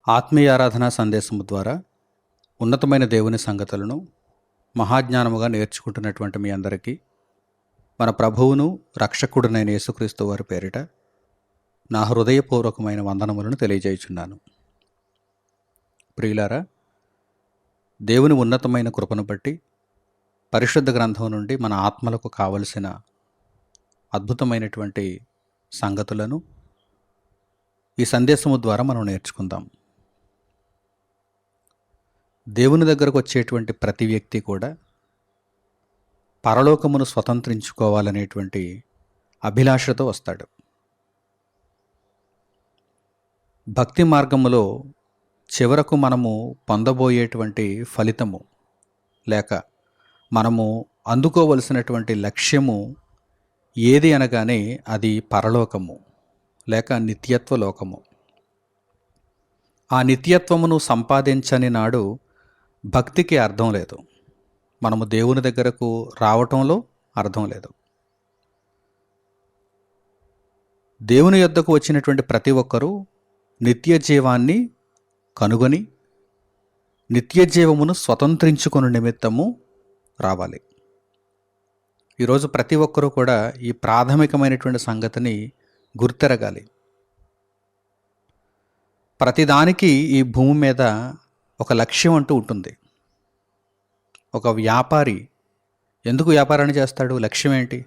ఆత్మీయ ఆరాధనా సందేశము ద్వారా ఉన్నతమైన దేవుని సంగతులను మహాజ్ఞానముగా నేర్చుకుంటున్నటువంటి మీ అందరికీ మన ప్రభువును రక్షకుడునైన యేసుక్రీస్తు వారి పేరిట నా హృదయపూర్వకమైన వందనములను తెలియజేయుచున్నాను. ప్రియులారా, దేవుని ఉన్నతమైన కృపను బట్టి పరిశుద్ధ గ్రంథం నుండి మన ఆత్మలకు కావలసిన అద్భుతమైనటువంటి సంగతులను ఈ సందేశము ద్వారా మనం నేర్చుకుందాం. దేవుని దగ్గరకు వచ్చేటువంటి ప్రతి వ్యక్తి కూడా పరలోకమును స్వతంత్రించుకోవాలనేటువంటి అభిలాషతో వస్తాడు. భక్తి మార్గములో చివరకు మనము పొందబోయేటువంటి ఫలితము లేక మనము అందుకోవలసినటువంటి లక్ష్యము ఏది అనగానే అది పరలోకము లేక నిత్యత్వ లోకము. ఆ నిత్యత్వమును సంపాదించని నాడు భక్తికి అర్థం లేదు. మనము దేవుని దగ్గరకు రావటంలో అర్థం లేదు. దేవుని యొద్దకు వచ్చినటువంటి ప్రతి ఒక్కరూ నిత్య జీవాన్ని కనుగొని నిత్య జీవమును స్వతంత్రించుకుని నిమిత్తము రావాలి. ఈరోజు ప్రతి ఒక్కరూ కూడా ఈ ప్రాథమికమైనటువంటి సంగతిని గుర్తెరగాలి. ప్రతిదానికి ఈ భూమి మీద ఒక లక్ష్యం అంటూ ఉంటుంది. ఒక వ్యాపారి ఎందుకు వ్యాపారాన్ని చేస్తాడు? లక్ష్యం ఏంటి?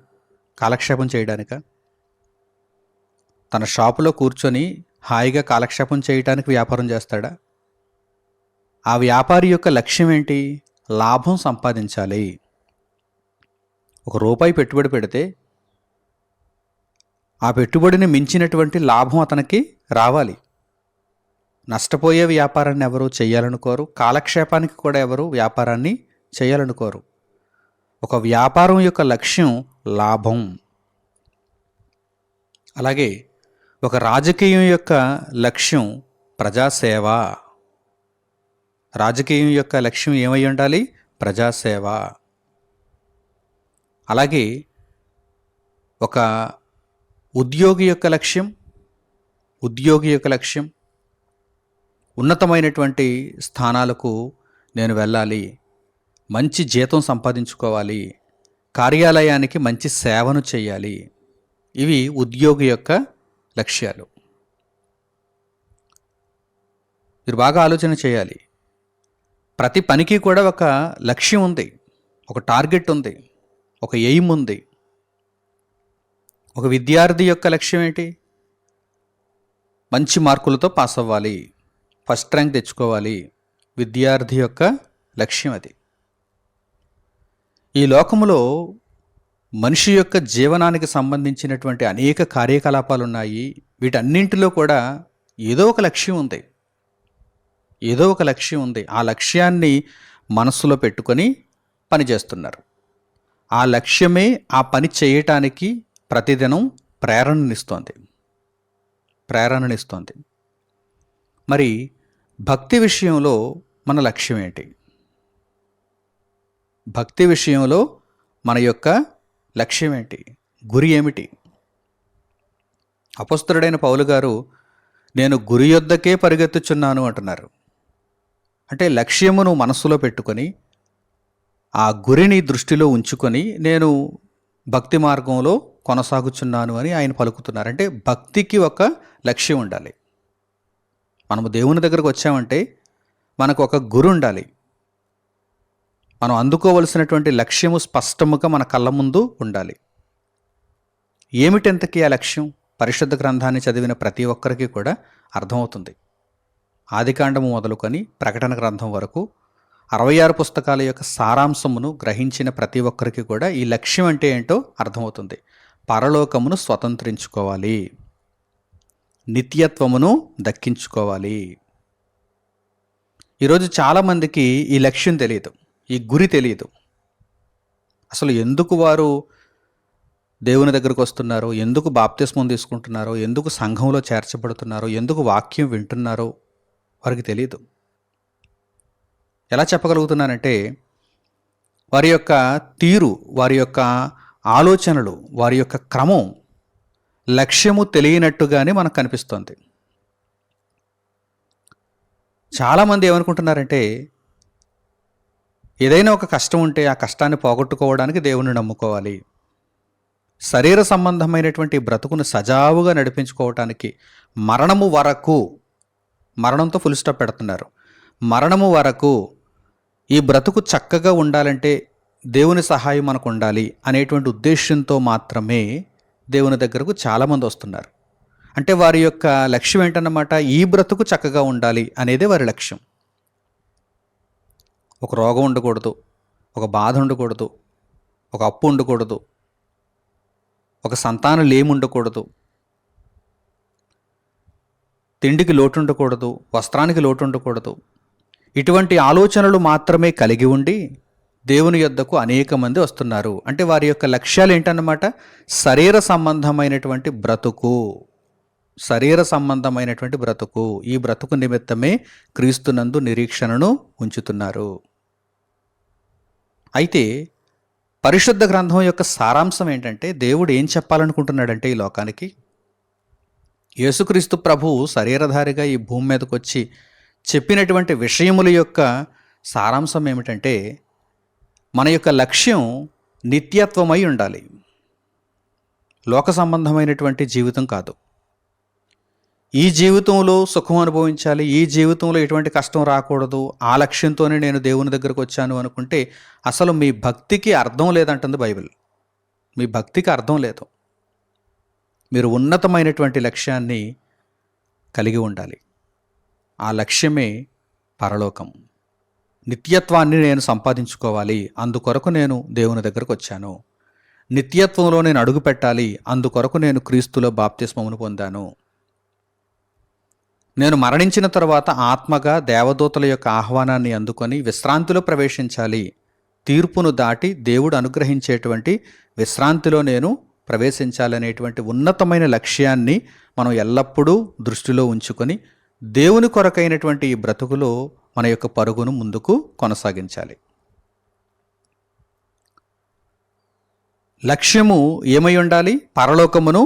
కాలక్షేపం చేయడానిక? తన షాపులో కూర్చొని హాయిగా కాలక్షేపం చేయడానికి వ్యాపారం చేస్తాడా? ఆ వ్యాపారి యొక్క లక్ష్యం ఏంటి? లాభం సంపాదించాలి. ₹1 పెట్టుబడి పెడితే ఆ పెట్టుబడిని మించినటువంటి లాభం అతనికి రావాలి. నష్టపోయే వ్యాపారాన్ని ఎవరు చేయాలనుకోరు. కాలక్షేపానికి కూడా ఎవరు వ్యాపారాన్ని చేయాలనుకోరు. ఒక వ్యాపారం యొక్క లక్ష్యం లాభం. అలాగే ఒక రాజకీయం యొక్క లక్ష్యం ప్రజాసేవ. రాజకీయం యొక్క లక్ష్యం ఏమై ఉండాలి? ప్రజాసేవ. అలాగే ఒక ఉద్యోగి యొక్క లక్ష్యం ఉన్నతమైనటువంటి స్థానాలకు నేను వెళ్ళాలి, మంచి జీతం సంపాదించుకోవాలి, కార్యాలయానికి మంచి సేవను చేయాలి. ఇవి ఉద్యోగి యొక్క లక్ష్యాలు. మీరు బాగా ఆలోచన చేయాలి. ప్రతి పనికి కూడా ఒక లక్ష్యం ఉంది, ఒక టార్గెట్ ఉంది, ఒక ఎయిమ్ ఉంది. ఒక విద్యార్థి యొక్క లక్ష్యం ఏంటి? మంచి మార్కులతో పాస్ అవ్వాలి, ఫస్ట్ ర్యాంక్ తెచ్చుకోవాలి. విద్యార్థి యొక్క లక్ష్యం అది. ఈ లోకములో మనిషి యొక్క జీవనానికి సంబంధించినటువంటి అనేక కార్యకలాపాలు ఉన్నాయి. వీటన్నింటిలో కూడా ఏదో ఒక లక్ష్యం ఉంది. ఆ లక్ష్యాన్ని మనస్సులో పెట్టుకొని పనిచేస్తున్నారు. ఆ లక్ష్యమే ఆ పని చేయటానికి ప్రతిదినం ప్రేరణనిస్తోంది. మరి భక్తి విషయంలో మన లక్ష్యం ఏంటి? భక్తి విషయంలో మన యొక్క లక్ష్యం ఏంటి? గురి ఏమిటి? అపొస్తలుడైన పౌలు గారు నేను గురి యొద్దకే పరిగెత్తుచున్నాను అంటున్నారు. అంటే లక్ష్యమును మనస్సులో పెట్టుకొని ఆ గురిని దృష్టిలో ఉంచుకొని నేను భక్తి మార్గంలో కొనసాగుచున్నాను అని ఆయన పలుకుతున్నారు. అంటే భక్తికి ఒక లక్ష్యం ఉండాలి. మనము దేవుని దగ్గరకు వచ్చామంటే మనకు ఒక గురి ఉండాలి. మనం అందుకోవలసినటువంటి లక్ష్యము స్పష్టముగా మన కళ్ళ ముందు ఉండాలి. ఏమిటెంతకీ ఆ లక్ష్యం? పరిశుద్ధ గ్రంథాన్ని చదివిన ప్రతి ఒక్కరికి కూడా అర్థమవుతుంది. ఆదికాండము మొదలుకొని ప్రకటన గ్రంథం వరకు 66 పుస్తకాల యొక్క సారాంశమును గ్రహించిన ప్రతి ఒక్కరికి కూడా ఈ లక్ష్యం అంటే ఏంటో అర్థమవుతుంది. పరలోకమును స్వతంత్రించుకోవాలి, నిత్యత్వమును దక్కించుకోవాలి. ఈరోజు చాలామందికి ఈ లక్ష్యం తెలియదు, ఈ గురి తెలియదు. అసలు ఎందుకు వారు దేవుని దగ్గరకు వస్తున్నారో, ఎందుకు బాప్తిస్మం తీసుకుంటున్నారో, ఎందుకు సంఘంలో చేర్చబడుతున్నారో, ఎందుకు వాక్యం వింటున్నారో వారికి తెలియదు. ఎలా చెప్పగలుగుతున్నానంటే వారి యొక్క తీరు, వారి యొక్క ఆలోచనలు, వారి యొక్క క్రమం లక్ష్యము తెలియనట్టుగానే మనకు కనిపిస్తోంది. చాలామంది ఏమనుకుంటున్నారంటే, ఏదైనా ఒక కష్టం ఉంటే ఆ కష్టాన్ని పోగొట్టుకోవడానికి దేవుణ్ణి నమ్ముకోవాలి. శరీర సంబంధమైనటువంటి బ్రతుకును సజావుగా నడిపించుకోవటానికి మరణము వరకు, మరణంతో ఫుల్ స్టాప్ పెడుతున్నారు. మరణము వరకు ఈ బ్రతుకు చక్కగా ఉండాలంటే దేవుని సహాయం మనకు ఉండాలి అనేటువంటి ఉద్దేశంతో మాత్రమే దేవుని దగ్గరకు చాలామంది వస్తున్నారు. అంటే వారి యొక్క లక్ష్యం ఏంటన్నమాట, ఈ బ్రతుకు చక్కగా ఉండాలి అనేదే వారి లక్ష్యం. ఒక రోగం ఉండకూడదు, ఒక బాధ ఉండకూడదు, ఒక అప్పు ఉండకూడదు, ఒక సంతానం లేమి ఉండకూడదు, తిండికి లోటు ఉండకూడదు, వస్త్రానికి లోటు ఉండకూడదు. ఇటువంటి ఆలోచనలు మాత్రమే కలిగి ఉండి దేవుని యొద్దకు అనేక మంది వస్తున్నారు. అంటే వారి యొక్క లక్ష్యాలు ఏంటన్నమాట, శరీర సంబంధమైనటువంటి బ్రతుకు, శరీర సంబంధమైనటువంటి బ్రతుకు. ఈ బ్రతుకు నిమిత్తమే క్రీస్తునందు నిరీక్షణను ఉంచుతున్నారు. అయితే పరిశుద్ధ గ్రంథం యొక్క సారాంశం ఏంటంటే, దేవుడు ఏం చెప్పాలనుకుంటున్నాడంటే ఈ లోకానికి, యేసుక్రీస్తు ప్రభువు శరీరధారిగా ఈ భూమి మీదకి వచ్చి చెప్పినటువంటి విషయముల యొక్క సారాంశం ఏమిటంటే, మన యొక్క లక్ష్యం నిత్యత్వమై ఉండాలి, లోక సంబంధమైనటువంటి జీవితం కాదు. ఈ జీవితంలో సుఖం అనుభవించాలి, ఈ జీవితంలో ఎటువంటి కష్టం రాకూడదు, ఆ లక్ష్యంతోనే నేను దేవుని దగ్గరకు వచ్చాను అనుకుంటే అసలు మీ భక్తికి అర్థం లేదంటుంది బైబిల్. మీ భక్తికి అర్థం లేదు. మీరు ఉన్నతమైనటువంటి లక్ష్యాన్ని కలిగి ఉండాలి. ఆ లక్ష్యమే పరలోకం. నిత్యత్వాన్ని నేను సంపాదించుకోవాలి, అందుకొరకు నేను దేవుని దగ్గరకు వచ్చాను. నిత్యత్వంలో నేను అడుగు పెట్టాలి, అందుకొరకు నేను క్రీస్తులో బాప్తిస్మమును పొందాను. నేను మరణించిన తర్వాత ఆత్మగా దేవదూతల యొక్క ఆహ్వానాన్ని అందుకొని విశ్రాంతిలో ప్రవేశించాలి. తీర్పును దాటి దేవుడు అనుగ్రహించేటువంటి విశ్రాంతిలో నేను ప్రవేశించాలనేటువంటి ఉన్నతమైన లక్ష్యాన్ని మనం ఎల్లప్పుడూ దృష్టిలో ఉంచుకొని దేవుని కొరకైనటువంటి ఈ బ్రతుకులో మన యొక్క పరుగును ముందుకు కొనసాగించాలి. లక్ష్యము ఏమై ఉండాలి? పరలోకమును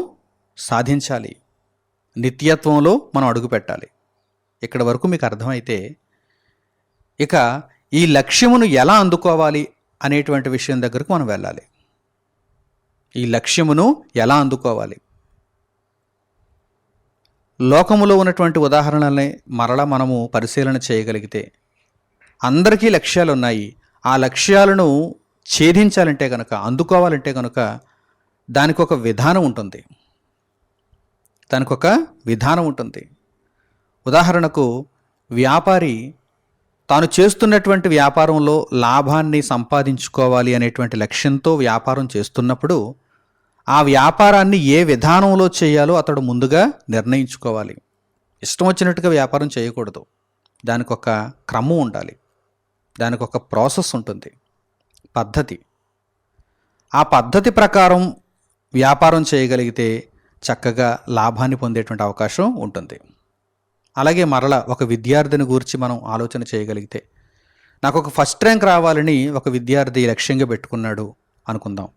సాధించాలి, నిత్యత్వంలో మనం అడుగు పెట్టాలి. ఇక్కడ వరకు మీకు అర్థమైతే ఇక ఈ లక్ష్యమును ఎలా అందుకోవాలి అనేటువంటి విషయం దగ్గరకు మనం వెళ్ళాలి. ఈ లక్ష్యమును ఎలా అందుకోవాలి? లోకములో ఉన్నటువంటి ఉదాహరణల్ని మరలా మనము పరిశీలన చేయగలిగితే అందరికీ లక్ష్యాలు ఉన్నాయి. ఆ లక్ష్యాలను ఛేదించాలంటే కనుక, అందుకోవాలంటే కనుక దానికి ఒక విధానం ఉంటుంది. ఉదాహరణకు వ్యాపారి తాను చేస్తున్నటువంటి వ్యాపారంలో లాభాన్ని సంపాదించుకోవాలి అనేటువంటి లక్ష్యంతో వ్యాపారం చేస్తున్నప్పుడు ఆ వ్యాపారాన్ని ఏ విధానంలో చేయాలో అతడు ముందుగా నిర్ణయించుకోవాలి. ఇష్టం వచ్చినట్టుగా వ్యాపారం చేయకూడదు. దానికి ఒక క్రమం ఉండాలి, దానికి ఒక ప్రాసెస్ ఉంటుంది, పద్ధతి. ఆ పద్ధతి ప్రకారం వ్యాపారం చేయగలిగితే చక్కగా లాభాన్ని పొందేటువంటి అవకాశం ఉంటుంది. అలాగే మరలా ఒక విద్యార్థిని గురించి మనం ఆలోచన చేయగలిగితే, నాకు ఒక ఫస్ట్ ర్యాంక్ రావాలని ఒక విద్యార్థి లక్ష్యంగా పెట్టుకున్నాడు అనుకుందాం.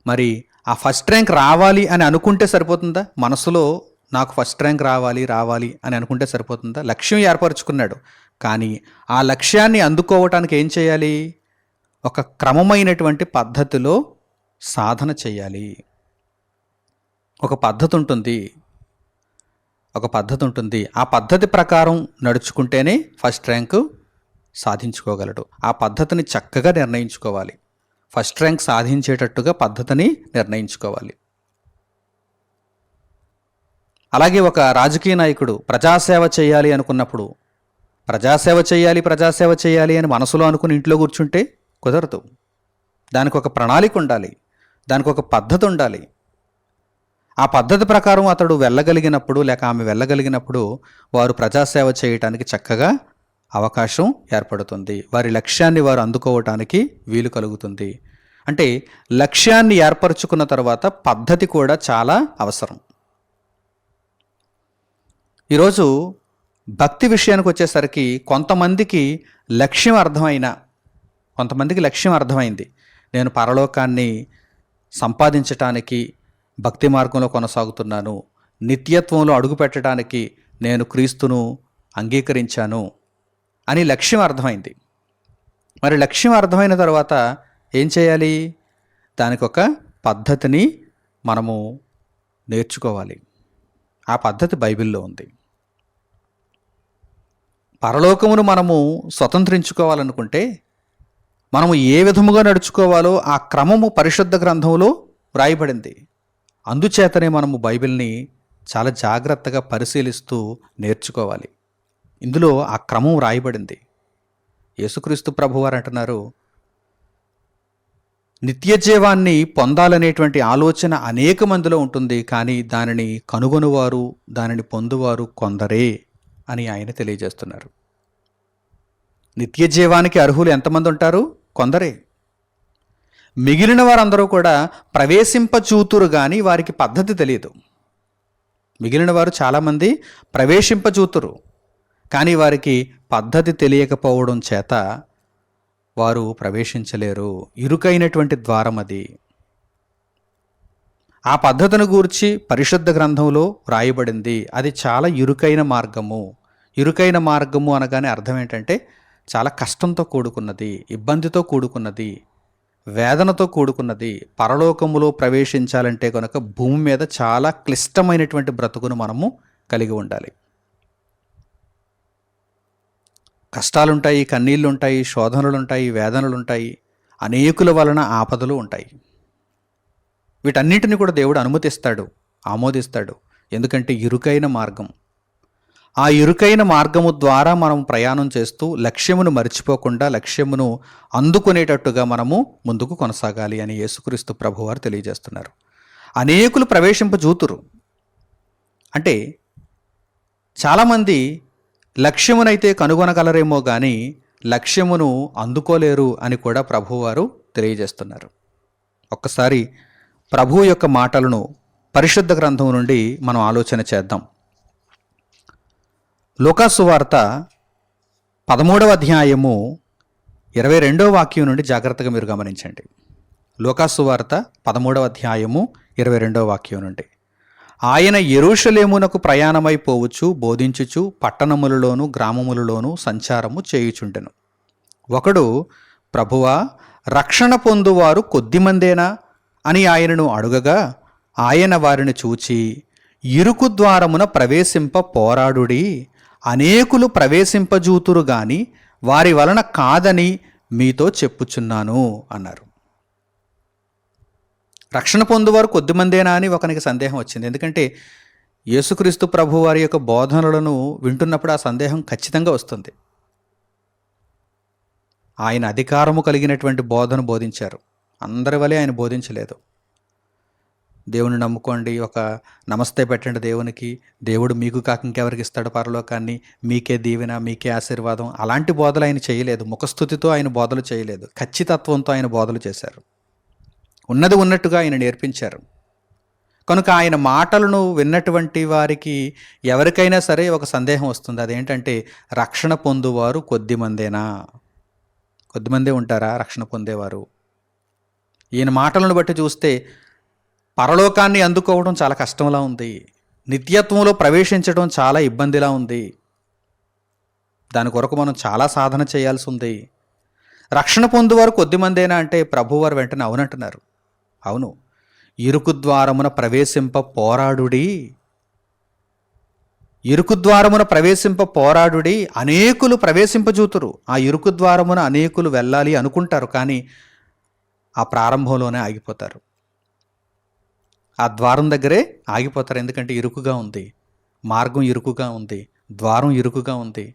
మరి ఆ ఫస్ట్ ర్యాంక్ రావాలి అని అనుకుంటే సరిపోతుందా? మనసులో నాకు ఫస్ట్ ర్యాంక్ రావాలి అని అనుకుంటే సరిపోతుందా? లక్ష్యం ఏర్పరచుకున్నాడు, కానీ ఆ లక్ష్యాన్ని అందుకోవటానికి ఏం చేయాలి? ఒక క్రమమైనటువంటి పద్ధతిలో సాధన చేయాలి. ఒక పద్ధతి ఉంటుంది. ఆ పద్ధతి ప్రకారం నడుచుకుంటేనే ఫస్ట్ ర్యాంకు సాధించుకోగలడు. ఆ పద్ధతిని చక్కగా నిర్ణయించుకోవాలి. ఫస్ట్ ర్యాంక్ సాధించేటట్టుగా పద్ధతిని నిర్ణయించుకోవాలి. అలాగే ఒక రాజకీయ నాయకుడు ప్రజాసేవ చేయాలి అనుకున్నప్పుడు ప్రజాసేవ చేయాలి అని మనసులో అనుకుని ఇంట్లో కూర్చుంటే కుదరదు. దానికి ఒక ప్రణాళిక ఉండాలి, దానికి ఒక పద్ధతి ఉండాలి. ఆ పద్ధతి ప్రకారం అతడు వెళ్ళగలిగినప్పుడు లేక ఆమె వెళ్ళగలిగినప్పుడు వారు ప్రజాసేవ చేయటానికి చక్కగా అవకాశం ఏర్పడుతుంది. వారి లక్ష్యాన్ని వారు అందుకోవటానికి వీలు కలుగుతుంది. అంటే లక్ష్యాన్ని ఏర్పరచుకున్న తర్వాత పద్ధతి కూడా చాలా అవసరం. ఈరోజు భక్తి విషయానికి వచ్చేసరికి కొంతమందికి లక్ష్యం అర్థమైంది. నేను పరలోకాన్ని సంపాదించటానికి భక్తి మార్గంలో కొనసాగుతున్నాను, నిత్యత్వంలో అడుగు పెట్టడానికి నేను క్రీస్తును అంగీకరించాను అని లక్ష్యం అర్థమైంది. మరి లక్ష్యం అర్థమైన తర్వాత ఏం చేయాలి? దానికి ఒక పద్ధతిని మనము నేర్చుకోవాలి. ఆ పద్ధతి బైబిల్లో ఉంది. పరలోకమును మనము స్వతంత్రించుకోవాలనుకుంటే మనము ఏ విధముగా నడుచుకోవాలో ఆ క్రమము పరిశుద్ధ గ్రంథంలో వ్రాయబడింది. అందుచేతనే మనము బైబిల్ని చాలా జాగ్రత్తగా పరిశీలిస్తూ నేర్చుకోవాలి. ఇందులో ఆ క్రమం వ్రాయబడింది. యేసుక్రీస్తు ప్రభువారు అంటున్నారు, నిత్య జీవాన్ని పొందాలనేటువంటి ఆలోచన అనేక మందిలో ఉంటుంది, కానీ దానిని కనుగొనువారు, దానిని పొందువారు కొందరే అని ఆయన తెలియజేస్తున్నారు. నిత్య జీవానికి అర్హులు ఎంతమంది ఉంటారు? కొందరే. మిగిలిన వారందరూ కూడా ప్రవేశింపచూతురు కానీ వారికి పద్ధతి తెలియదు. మిగిలిన వారు చాలామంది ప్రవేశింపచూతురు, కానీ వారికి పద్ధతి తెలియకపోవడం చేత వారు ప్రవేశించలేరు. ఇరుకైనటువంటి ద్వారం అది. ఆ పద్ధతిని గూర్చి పరిశుద్ధ గ్రంథంలో వ్రాయబడింది. అది చాలా ఇరుకైన మార్గము. ఇరుకైన మార్గము అనగానే అర్థం ఏంటంటే చాలా కష్టంతో కూడుకున్నది, ఇబ్బందితో కూడుకున్నది, వేదనతో కూడుకున్నది. పరలోకములో ప్రవేశించాలంటే కనుక భూమి మీద చాలా క్లిష్టమైనటువంటి బ్రతుకును మనము కలిగి ఉండాలి. కష్టాలుంటాయి, కన్నీళ్ళుంటాయి, శోధనలుంటాయి, వేదనలుంటాయి, అనేకుల వలన ఆపదలు ఉంటాయి. వీటన్నిటిని కూడా దేవుడు అనుమతిస్తాడు, ఆమోదిస్తాడు. ఎందుకంటే ఇరుకైన మార్గం. ఆ ఇరుకైన మార్గము ద్వారా మనం ప్రయాణం చేస్తూ లక్ష్యమును మర్చిపోకుండా లక్ష్యమును అందుకునేటట్టుగా మనము ముందుకు కొనసాగాలి అని యేసుక్రీస్తు ప్రభువారు తెలియజేస్తున్నారు. అనేకులు ప్రవేశింపజూతురు అంటే చాలామంది లక్ష్యమునైతే కనుగొనగలరేమో కానీ లక్ష్యమును అందుకోలేరు అని కూడా ప్రభువారు తెలియజేస్తున్నారు. ఒక్కసారి ప్రభువు యొక్క మాటలను పరిశుద్ధ గ్రంథం నుండి మనం ఆలోచన చేద్దాం. లూకాసు వార్త 13వ అధ్యాయము 22వ వాక్యం నుండి జాగ్రత్తగా మీరు గమనించండి. లూకాసు వార్త 13వ అధ్యాయము 22వ వాక్యం నుండి. ఆయన యెరూషలేమునకు ప్రయాణమైపోవచ్చు బోధించుచు పట్టణములలోను గ్రామములలోను సంచారము చేయుచుండెను. ఒకడు, ప్రభువా, రక్షణ పొందువారు కొద్దిమందేనా అని ఆయనను అడుగగా, ఆయన వారిని చూచి, ఇరుకు ద్వారమున ప్రవేశింప పోరాడుడి, అనేకులు ప్రవేశింపజూతురు గాని వారి వలన కాదని మీతో చెప్పుచున్నాను అన్నారు. రక్షణ పొందువారు కొద్దిమందేనా అని ఒకనికి సందేహం వచ్చింది. ఎందుకంటే యేసుక్రీస్తు ప్రభు వారి యొక్క బోధనలను వింటున్నప్పుడు ఆ సందేహం ఖచ్చితంగా వస్తుంది. ఆయన అధికారము కలిగినటువంటి బోధన బోధించారు. అందరి వలె ఆయన బోధించలేదు. దేవుని నమ్ముకోండి, ఒక నమస్తే పెట్టండి దేవునికి, దేవుడు మీకు కాక ఇంకెవరికి ఇస్తాడు పరలోకాన్ని, మీకే దీవెన, మీకే ఆశీర్వాదం, అలాంటి బోధలు ఆయన చేయలేదు. ముఖస్థుతితో ఆయన బోధలు చేయలేదు. ఖచ్చితత్వంతో ఆయన బోధలు చేశారు. ఉన్నది ఉన్నట్టుగా ఆయన నేర్పించారు. కనుక ఆయన మాటలను విన్నటువంటి వారికి ఎవరికైనా సరే ఒక సందేహం వస్తుంది. అదేంటంటే రక్షణ పొందువారు కొద్దిమందేనా? కొద్దిమందే ఉంటారా రక్షణ పొందేవారు? ఈయన మాటలను బట్టి చూస్తే పరలోకాన్ని అందుకోవడం చాలా కష్టంలా ఉంది, నిత్యత్వంలో ప్రవేశించడం చాలా ఇబ్బందిలా ఉంది. దాని కొరకు మనం చాలా సాధన చేయాల్సి ఉంది. రక్షణ పొందువారు కొద్దిమందేనా అంటే ప్రభువారు వెంటనే అవునంటున్నారు. అవును, ఇరుకు ద్వారమున ప్రవేశింప పోరాడుడి, ఇరుకు ద్వారమున ప్రవేశింప పోరాడుడి, అనేకులు ప్రవేశింపజూతురు. ఆ ఇరుకు ద్వారమున అనేకులు వెళ్ళాలి అనుకుంటారు, కానీ ఆ ప్రారంభంలోనే ఆగిపోతారు. ఆ ద్వారం దగ్గరే ఆగిపోతారు. ఎందుకంటే ఇరుకుగా ఉంది, మార్గం ఇరుకుగా ఉంది, ద్వారం ఇరుకుగా ఉంది,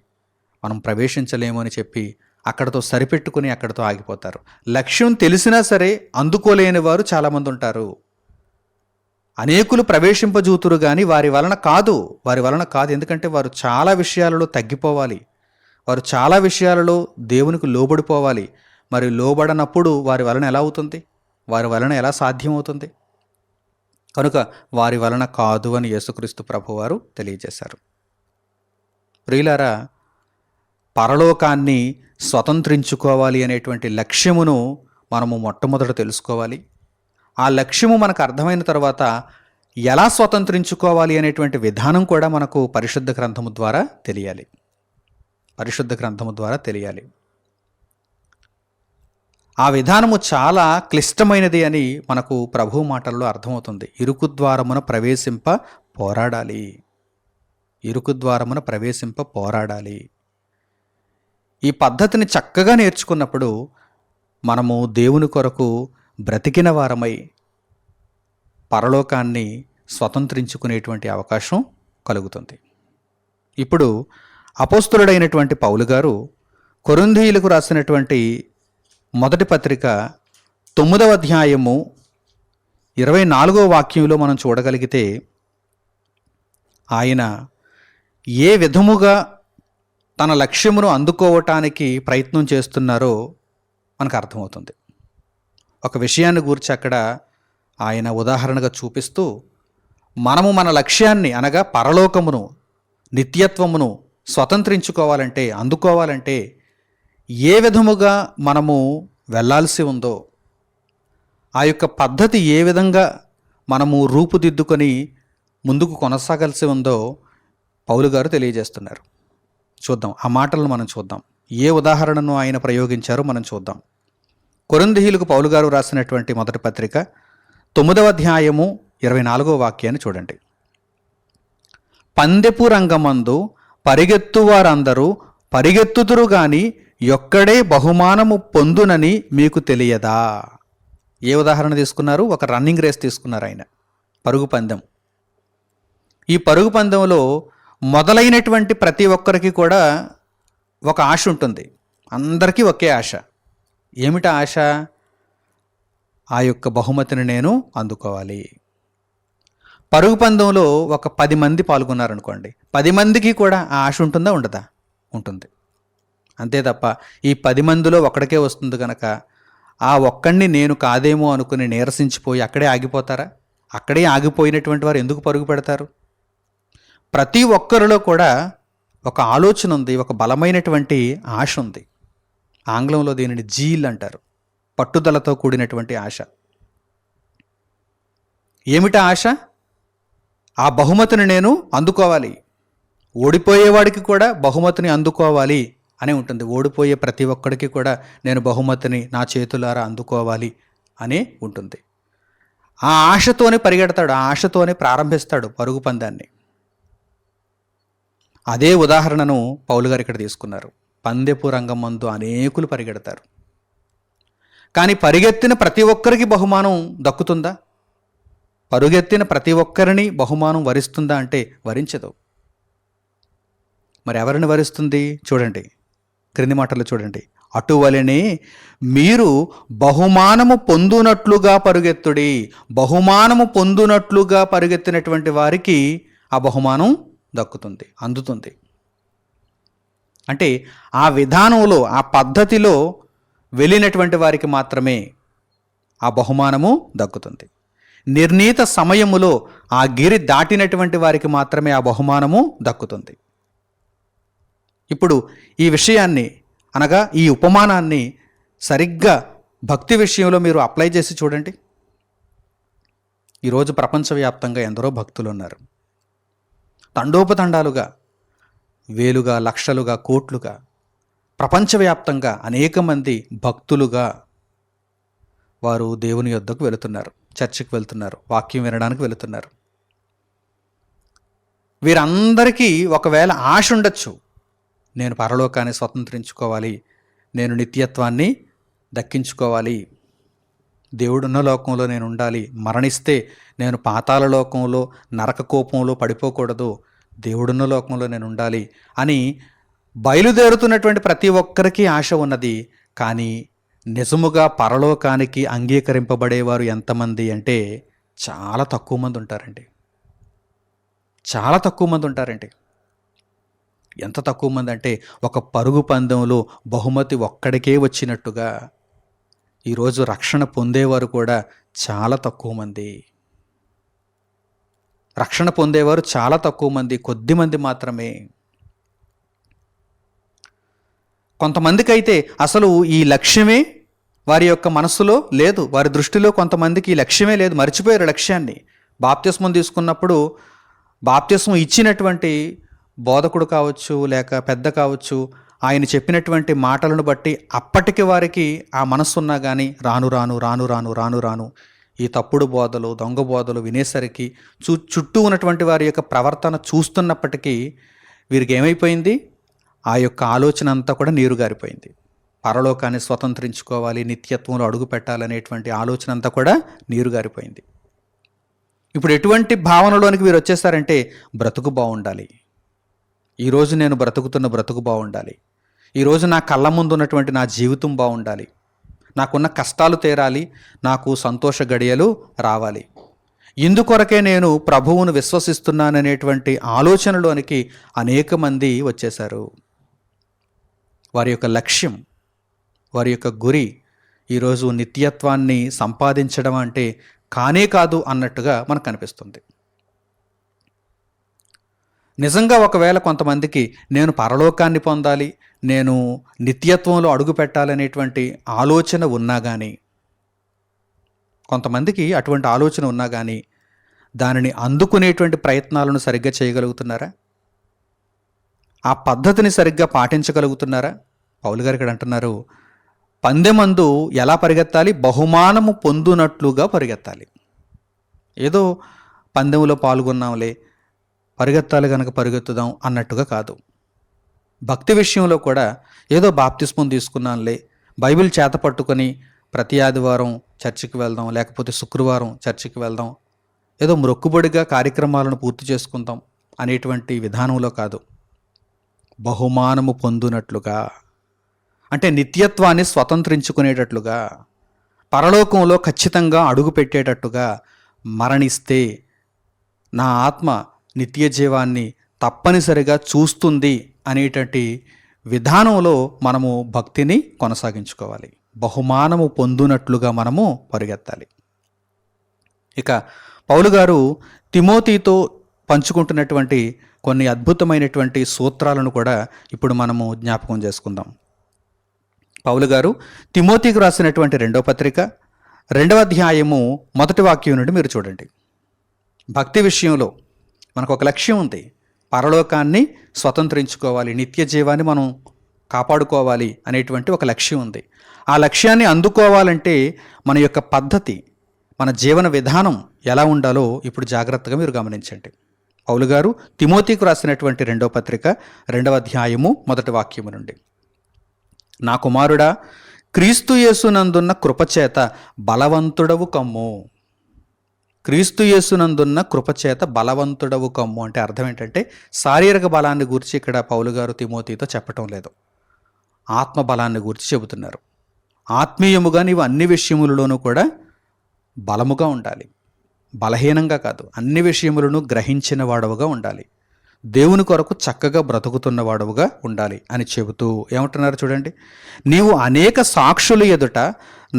మనం ప్రవేశించలేము అని చెప్పి అక్కడతో సరిపెట్టుకుని అక్కడతో ఆగిపోతారు. లక్ష్యం తెలిసినా సరే అందుకోలేని వారు చాలామంది ఉంటారు. అనేకులు ప్రవేశింపజూతురు కానీ వారి వలన కాదు, వారి వలన కాదు. ఎందుకంటే వారు చాలా విషయాలలో తగ్గిపోవాలి, వారు చాలా విషయాలలో దేవునికి లోబడిపోవాలి. మరి లోబడనప్పుడు వారి వలన ఎలా అవుతుంది? వారి వలన ఎలా సాధ్యమవుతుంది? కనుక వారి వలన కాదు అని యేసుక్రీస్తు ప్రభువారు తెలియజేశారు. ప్రియులారా, పరలోకాన్ని స్వతంత్రించుకోవాలి అనేటువంటి లక్ష్యమును మనము మొట్టమొదట తెలుసుకోవాలి. ఆ లక్ష్యము మనకు అర్థమైన తర్వాత ఎలా స్వతంత్రించుకోవాలి అనేటువంటి విధానం కూడా మనకు పరిశుద్ధ గ్రంథము ద్వారా తెలియాలి. పరిశుద్ధ గ్రంథము ద్వారా తెలియాలి. ఆ విధానము చాలా క్లిష్టమైనది అని మనకు ప్రభువు మాటల్లో అర్థమవుతుంది. ఇరుకు ద్వారమున ప్రవేశింప పోరాడాలి. ఇరుకు ద్వారమున ప్రవేశింప పోరాడాలి. ఈ పద్ధతిని చక్కగా నేర్చుకున్నప్పుడు మనము దేవుని కొరకు బ్రతికిన వారమై పరలోకాన్ని స్వతంత్రించుకునేటువంటి అవకాశం కలుగుతుంది. ఇప్పుడు అపోస్తులుడైనటువంటి పౌలు గారు కొరింథీయులకు రాసినటువంటి మొదటి పత్రిక 9వ అధ్యాయము 24వ వాక్యంలో మనం చూడగలిగితే ఆయన ఏ విధముగా తన లక్ష్యమును అందుకోవటానికి ప్రయత్నం చేస్తున్నారో మనకు అర్థమవుతుంది. ఒక విషయాన్ని గురించి అక్కడ ఆయన ఉదాహరణగా చూపిస్తూ మనము మన లక్ష్యాన్ని అనగా పరలోకమును నిత్యత్వమును స్వతంత్రించుకోవాలంటే అందుకోవాలంటే ఏ విధముగా మనము వెళ్ళాల్సి ఉందో ఆ యొక్క పద్ధతి ఏ విధంగా మనము రూపుదిద్దుకొని ముందుకు కొనసాగాల్సి ఉందో పౌలు గారు తెలియజేస్తున్నారు. చూద్దాం, ఆ మాటలను మనం చూద్దాం. ఏ ఉదాహరణను ఆయన ప్రయోగించారో మనం చూద్దాం. కొరింథీయులకు పౌలు గారు రాసినటువంటి మొదటి పత్రిక 9వ అధ్యాయము 24వ వాక్యాన్ని చూడండి. పందెపు రంగమందు పరిగెత్తు వారందరూ పరిగెత్తుదురు గాని యొక్కడే బహుమానము పొందునని మీకు తెలియదా? ఏ ఉదాహరణ తీసుకున్నారు? ఒక రన్నింగ్ రేస్ తీసుకున్నారు ఆయన, పరుగు పందెం. ఈ పరుగు పందెంలో మొదలైనటువంటి ప్రతి ఒక్కరికి కూడా ఒక ఆశ ఉంటుంది. అందరికీ ఒకే ఆశ. ఏమిటా ఆశ? ఆ యొక్క బహుమతిని నేను అందుకోవాలి. పరుగు పందెంలో ఒక 10 మంది పాల్గొన్నారనుకోండి, 10 మందికి కూడా ఆ ఆశ ఉంటుందా ఉండదా? ఉంటుంది. అంతే తప్ప ఈ 10 మందిలో ఒక్కడికే వస్తుంది కనుక ఆ ఒక్కడిని నేను కాదేమో అనుకుని నీరసించిపోయి అక్కడే ఆగిపోతారా? అక్కడే ఆగిపోయినటువంటి వారు ఎందుకు పరుగు పెడతారు? ప్రతి ఒక్కరిలో కూడా ఒక ఆలోచన ఉంది, ఒక బలమైనటువంటి ఆశ ఉంది. ఆంగ్లంలో దీనిని జీల్ అంటారు. పట్టుదలతో కూడినటువంటి ఆశ. ఏమిటా ఆశ? ఆ బహుమతిని నేను అందుకోవాలి. ఓడిపోయేవాడికి కూడా బహుమతిని అందుకోవాలి అని ఉంటుంది. ఓడిపోయే ప్రతి ఒక్కడికి కూడా నేను బహుమతిని నా చేతులారా అందుకోవాలి అని ఉంటుంది. ఆ ఆశతోనే పరిగెడతాడు, ఆ ఆశతోనే ప్రారంభిస్తాడు పరుగు పందాన్ని. అదే ఉదాహరణను పౌలు గారు ఇక్కడ తీసుకున్నారు. పందెపు రంగం మందు అనేకులు పరిగెడతారు, కానీ పరిగెత్తిన ప్రతి ఒక్కరికి బహుమానం దక్కుతుందా? పరుగెత్తిన ప్రతి ఒక్కరిని బహుమానం వరిస్తుందా అంటే వరించదు. మరి ఎవరిని వరిస్తుంది? చూడండి, క్రింది మాటలు చూడండి. అటువలనే మీరు బహుమానము పొందునట్లుగా పరుగెత్తుడి. బహుమానము పొందునట్లుగా పరుగెత్తినటువంటి వారికి ఆ బహుమానం దక్కుతుంది, అందుతుంది. అంటే ఆ విధానంలో, ఆ పద్ధతిలో వెళ్ళినటువంటి వారికి మాత్రమే ఆ బహుమానము దక్కుతుంది. నిర్ణీత సమయములో ఆ గిరి దాటినటువంటి వారికి మాత్రమే ఆ బహుమానము దక్కుతుంది. ఇప్పుడు ఈ విషయాన్ని అనగా ఈ ఉపమానాన్ని సరిగ్గా భక్తి విషయంలో మీరు అప్లై చేసి చూడండి. ఈరోజు ప్రపంచవ్యాప్తంగా ఎందరో భక్తులు ఉన్నారు. తండోపతండాలుగా, వేలుగా, లక్షలుగా, కోట్లుగా ప్రపంచవ్యాప్తంగా అనేక మంది భక్తులుగా వారు దేవుని యొద్దకు వెళుతున్నారు, చర్చికి వెళ్తున్నారు, వాక్యం వినడానికి వెళుతున్నారు. వీరందరికీ ఒకవేళ ఆశ ఉండొచ్చు, నేను పరలోకాన్ని స్వతంత్రించుకోవాలి, నేను నిత్యత్వాన్ని దక్కించుకోవాలి, దేవుడున్న లోకంలో నేను ఉండాలి, మరణిస్తే నేను పాతాళ లోకంలో నరక కోపంలో పడిపోకూడదు, దేవుడున్న లోకంలో నేను ఉండాలి అని బయలుదేరుతున్నటువంటి ప్రతి ఒక్కరికి ఆశ ఉన్నది. కానీ నిజముగా పరలోకానికి అంగీకరింపబడేవారు ఎంతమంది అంటే చాలా తక్కువ మంది ఉంటారండి. చాలా తక్కువ మంది ఉంటారండి. ఎంత తక్కువ మంది అంటే ఒక పరుగు పందెంలో బహుమతి ఒక్కడికే వచ్చినట్టుగా ఈరోజు రక్షణ పొందేవారు కూడా చాలా తక్కువ మంది. రక్షణ పొందేవారు చాలా తక్కువ మంది, కొద్ది మంది మాత్రమే. కొంతమందికి అయితే అసలు ఈ లక్ష్యమే వారి యొక్క మనస్సులో లేదు, వారి దృష్టిలో కొంతమందికి ఈ లక్ష్యమే లేదు, మర్చిపోయారు లక్ష్యాన్ని. బాప్తిస్మం తీసుకున్నప్పుడు బాప్తిస్మం ఇచ్చినటువంటి బోధకుడు కావచ్చు, లేక పెద్ద కావచ్చు, ఆయన చెప్పినటువంటి మాటలను బట్టి అప్పటికి వారికి ఆ మనస్సున్నా కానీ రాను రాను రాను రాను రాను రాను ఈ తప్పుడు బోధలు, దొంగ బోధలు వినేసరికి చుట్టూ ఉన్నటువంటి వారి యొక్క ప్రవర్తన చూస్తున్నప్పటికీ వీరికి ఏమైపోయింది? ఆ యొక్క ఆలోచన అంతా కూడా నీరుగారిపోయింది. పరలోకాన్ని స్వతంత్రించుకోవాలి, నిత్యత్వంలో అడుగు పెట్టాలనేటువంటి ఆలోచన అంతా కూడా నీరుగారిపోయింది. ఇప్పుడు ఎటువంటి భావనలోనికి వీరు వచ్చేసారంటే, బ్రతుకు బాగుండాలి, ఈరోజు నేను బ్రతుకుతున్న బ్రతుకు బాగుండాలి, ఈరోజు నా కళ్ళ ముందు ఉన్నటువంటి నా జీవితం బాగుండాలి, నాకున్న కష్టాలు తీరాలి, నాకు సంతోష గడియలు రావాలి, ఇందుకొరకే నేను ప్రభువును విశ్వసిస్తున్నాననేటువంటి ఆలోచనలోనికి అనేక మంది వచ్చేశారు. వారి యొక్క లక్ష్యం, వారి యొక్క గురి ఈరోజు నిత్యత్వాన్ని సంపాదించడం అంటే కానే కాదు అన్నట్టుగా మనకు కనిపిస్తుంది. నిజంగా ఒకవేళ కొంతమందికి నేను పరలోకాన్ని పొందాలి, నేను నిత్యత్వంలో అడుగు పెట్టాలనేటువంటి ఆలోచన ఉన్నా కానీ, కొంతమందికి అటువంటి ఆలోచన ఉన్నా కానీ దానిని అందుకునేటువంటి ప్రయత్నాలను సరిగ్గా చేయగలుగుతున్నారా? ఆ పద్ధతిని సరిగ్గా పాటించగలుగుతున్నారా? పౌలు గారు ఇక్కడ అంటున్నారు, పందెమందు ఎలా పరిగెత్తాలి? బహుమానము పొందునట్లుగా పరిగెత్తాలి. ఏదో పందెంలో పాల్గొన్నాంలే, పరిగెత్తాలి కనుక పరిగెత్తుదాం అన్నట్టుగా కాదు. భక్తి విషయంలో కూడా ఏదో బాప్తిస్మం తీసుకున్నాంలే, బైబిల్ చేత పట్టుకొని ప్రతి ఆదివారం చర్చికి వెళ్దాం, లేకపోతే శుక్రవారం చర్చికి వెళ్దాం, ఏదో మొక్కుబడిగా కార్యక్రమాలను పూర్తి చేసుకుందాం అనేటువంటి విధానంలో కాదు. బహుమానము పొందునట్లుగా అంటే నిత్యత్వాన్ని స్వతంత్రించుకునేటట్లుగా, పరలోకంలో ఖచ్చితంగా అడుగు పెట్టేటట్టుగా, మరణిస్తే నా ఆత్మ నిత్య జీవాన్ని తప్పనిసరిగా చూస్తుంది అనేటటువంటి విధానంలో మనము భక్తిని కొనసాగించుకోవాలి. బహుమానము పొందునట్లుగా మనము పరిగెత్తాలి. ఇక పౌలు గారు తిమోతితో పంచుకుంటున్నటువంటి కొన్ని అద్భుతమైనటువంటి సూత్రాలను కూడా ఇప్పుడు మనము జ్ఞాపకం చేసుకుందాం. పౌలు గారు తిమోతికి రాసినటువంటి 2వ పత్రిక 2వ అధ్యాయము 1వ వాక్యం నుండి మీరు చూడండి. భక్తి విషయంలో మనకు ఒక లక్ష్యం ఉంది, పరలోకాన్ని స్వతంత్రించుకోవాలి, నిత్య జీవాన్ని మనం కాపాడుకోవాలి అనేటువంటి ఒక లక్ష్యం ఉంది. ఆ లక్ష్యాన్ని అందుకోవాలంటే మన యొక్క పద్ధతి, మన జీవన విధానం ఎలా ఉండాలో ఇప్పుడు జాగ్రత్తగా మీరు గమనించండి. పౌలు గారు తిమోతికి రాసినటువంటి 2వ పత్రిక 2వ అధ్యాయము 1వ వాక్యము నుండి, నా కుమారుడా, క్రీస్తు యేసునందున్న కృపచేత బలవంతుడవు కమ్ము. క్రీస్తు యేసునందున్న కృపచేత బలవంతుడవు కమ్ము అంటే అర్థం ఏంటంటే, శారీరక బలాన్ని గురించి ఇక్కడ పౌలు గారు తిమోతితో చెప్పటం లేదు, ఆత్మ బలాన్ని గురించి చెబుతున్నారు. ఆత్మీయముగా నీవు అన్ని విషయములలోనూ కూడా బలముగా ఉండాలి, బలహీనంగా కాదు, అన్ని విషయములను గ్రహించిన వాడవుగా ఉండాలి, దేవుని కొరకు చక్కగా బ్రతుకుతున్న వాడవుగా ఉండాలి అని చెబుతూ ఏమంటున్నారు చూడండి, నీవు అనేక సాక్షుల ఎదుట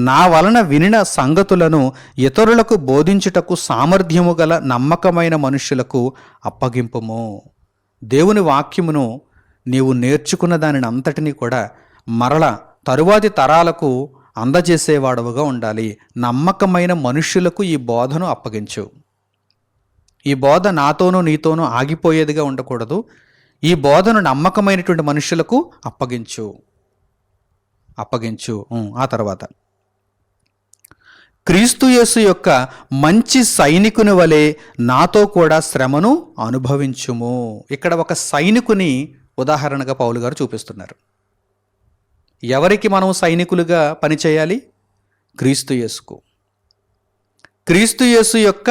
నా వలన వినిన సంగతులను ఇతరులకు బోధించుటకు సామర్థ్యము గల నమ్మకమైన మనుష్యులకు అప్పగింపుము. దేవుని వాక్యమును నీవు నేర్చుకున్న దానిని అంతటినీ కూడా మరల తరువాతి తరాలకు అందజేసేవాడవుగా ఉండాలి. నమ్మకమైన మనుష్యులకు ఈ బోధను అప్పగించు. ఈ బోధ నాతోనూ నీతోనూ ఆగిపోయేదిగా ఉండకూడదు. ఈ బోధను నమ్మకమైనటువంటి మనుషులకు అప్పగించు. ఆ తర్వాత క్రీస్తు యేసు యొక్క మంచి సైనికుని వలె నాతో కూడా శ్రమను అనుభవించుము. ఇక్కడ ఒక సైనికుని ఉదాహరణగా పౌలు గారు చూపిస్తున్నారు. ఎవరికి మనం సైనికులుగా పనిచేయాలి? క్రీస్తు యేసుకు. క్రీస్తు యేసు యొక్క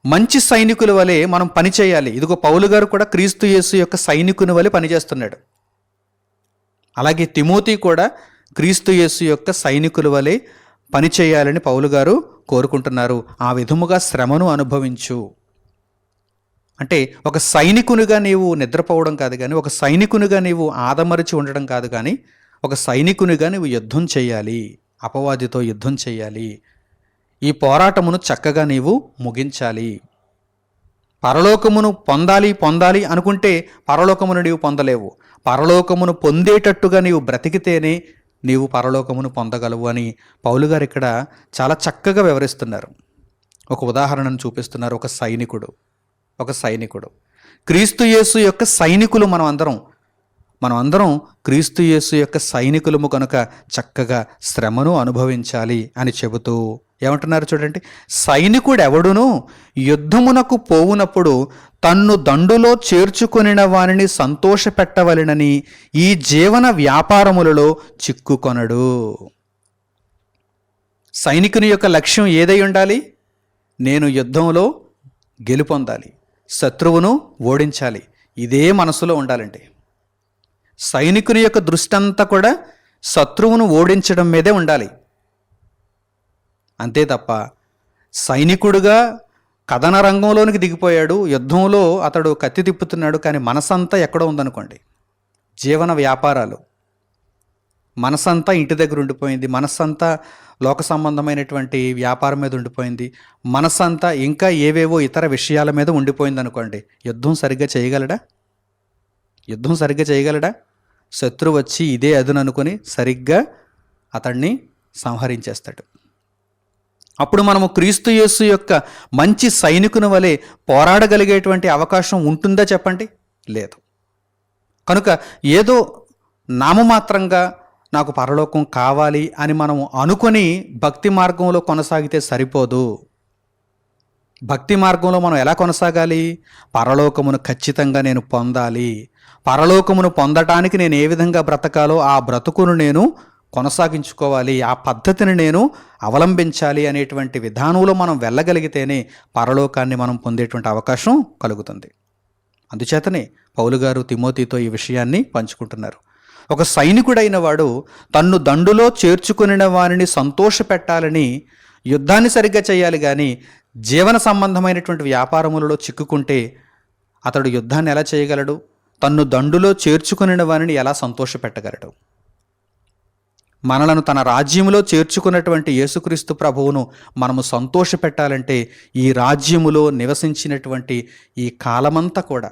మంచి సైనికుల వలె మనం పనిచేయాలి. ఇదిగో పౌలు గారు కూడా క్రీస్తు యేసు యొక్క సైనికుని వలె పనిచేస్తున్నాడు. అలాగే తిమోతి కూడా క్రీస్తు యేసు యొక్క సైనికుల వలె పనిచేయాలని పౌలు గారు కోరుకుంటున్నారు. ఆ విధముగా శ్రమను అనుభవించు అంటే ఒక సైనికునిగా నీవు నిద్రపోవడం కాదు కానీ, ఒక సైనికునిగా నీవు ఆదమరిచి ఉండడం కాదు కానీ, ఒక సైనికునిగా నీవు యుద్ధం చేయాలి, అపవాదితో యుద్ధం చేయాలి. ఈ పోరాటమును చక్కగా నీవు ముగించాలి. పరలోకమును పొందాలి అనుకుంటే పరలోకమును నీవు పొందలేవు. పరలోకమును పొందేటట్టుగా నీవు బ్రతికితేనే నీవు పరలోకమును పొందగలవు అని పౌలు గారు ఇక్కడ చాలా చక్కగా వివరిస్తున్నారు. ఒక ఉదాహరణను చూపిస్తున్నారు. ఒక సైనికుడు క్రీస్తు యేసు యొక్క సైనికులు మనం అందరం. మనం అందరం క్రీస్తు యేసు యొక్క సైనికులము కనుక చక్కగా శ్రమను అనుభవించాలి అని చెబుతూ ఏమంటున్నారు చూడండి, సైనికుడు ఎవడును యుద్ధమునకు పోవునప్పుడు తన్ను దండులో చేర్చుకొనిన వానిని సంతోషపెట్టవలెనని ఈ జీవన వ్యాపారములలో చిక్కుకొనడు. సైనికుని యొక్క లక్ష్యం ఏదై ఉండాలి? నేను యుద్ధంలో గెలుపొందాలి, శత్రువును ఓడించాలి. ఇదే మనసులో ఉండాలండి. సైనికుని యొక్క దృష్టి అంతా కూడా శత్రువును ఓడించడం మీదే ఉండాలి. అంతే తప్ప సైనికుడుగా కథన రంగంలోనికి దిగిపోయాడు, యుద్ధంలో అతడు కత్తి తిప్పుతున్నాడు, కానీ మనసంతా ఎక్కడో ఉందనుకోండి, జీవన వ్యాపారాలు, మనసంతా ఇంటి దగ్గర ఉండిపోయింది, మనసంతా లోక సంబంధమైనటువంటి వ్యాపారం మీద ఉండిపోయింది, మనసంతా ఇంకా ఏవేవో ఇతర విషయాల మీద ఉండిపోయింది అనుకోండి, యుద్ధం సరిగ్గా చేయగలడా? యుద్ధం సరిగ్గా చేయగలడా? శత్రువు వచ్చి ఇదే అదును అనుకొని సరిగ్గా అతన్ని సంహరించేస్తాడు. అప్పుడు మనము క్రీస్తు యేసు యొక్క మంచి సైనికుని వలె పోరాడగలిగేటువంటి అవకాశం ఉంటుందా చెప్పండి? లేదు. కనుక ఏదో నామమాత్రంగా నాకు పరలోకం కావాలి అని మనం అనుకొని భక్తి మార్గంలో కొనసాగితే సరిపోదు. భక్తి మార్గంలో మనం ఎలా కొనసాగాలి? పరలోకమును ఖచ్చితంగా నేను పొందాలి, పరలోకమును పొందటానికి నేను ఏ విధంగా బ్రతకాలో ఆ బ్రతుకును నేను కొనసాగించుకోవాలి, ఆ పద్ధతిని నేను అవలంబించాలి అనేటువంటి విధానంలో మనం వెళ్ళగలిగితేనే పరలోకాన్ని మనం పొందేటువంటి అవకాశం కలుగుతుంది. అందుచేతనే పౌలు గారు తిమోతితో ఈ విషయాన్ని పంచుకుంటున్నారు. ఒక సైనికుడైన వాడు తన్ను దండులో చేర్చుకుని వారిని సంతోషపెట్టాలని యుద్ధాన్ని సరిగ్గా చేయాలి, కానీ జీవన సంబంధమైనటువంటి వ్యాపారములలో చిక్కుకుంటే అతడు యుద్ధాన్ని ఎలా చేయగలడు? తన్ను దండులో చేర్చుకుని వారిని ఎలా సంతోషపెట్టగలడు? మనలను తన రాజ్యములో చేర్చుకున్నటువంటి యేసుక్రీస్తు ప్రభువును మనము సంతోషపెట్టాలంటే ఈ రాజ్యములో నివసించినటువంటి ఈ కాలమంతా కూడా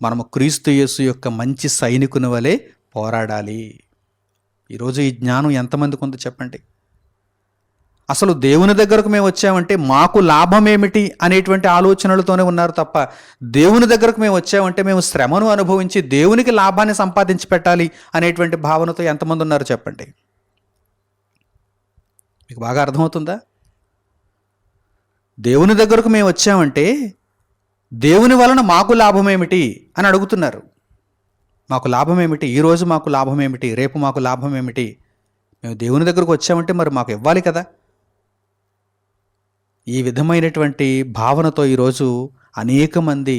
మనము క్రీస్తు యేసు యొక్క మంచి సైనికుని వలె పోరాడాలి. ఈరోజు ఈ జ్ఞానం ఎంతమందికి ఉందో చెప్పండి. అసలు దేవుని దగ్గరకు మేము వచ్చామంటే మాకు లాభం ఏమిటి అనేటువంటి ఆలోచనలతోనే ఉన్నారు తప్ప, దేవుని దగ్గరకు మేము వచ్చామంటే మేము శ్రమను అనుభవించి దేవునికి లాభాన్ని సంపాదించి పెట్టాలి అనేటువంటి భావనతో ఎంతమంది ఉన్నారు చెప్పండి. మీకు బాగా అర్థమవుతుందా? దేవుని దగ్గరకు మేము వచ్చామంటే దేవుని వలన మాకు లాభం ఏమిటి అని అడుగుతున్నారు. మాకు లాభం ఏమిటి? ఈరోజు మాకు లాభం ఏమిటి? రేపు మాకు లాభం ఏమిటి? మేము దేవుని దగ్గరకు వచ్చామంటే మరి మాకు ఇవ్వాలి కదా. ఈ విధమైనటువంటి భావనతో ఈరోజు అనేక మంది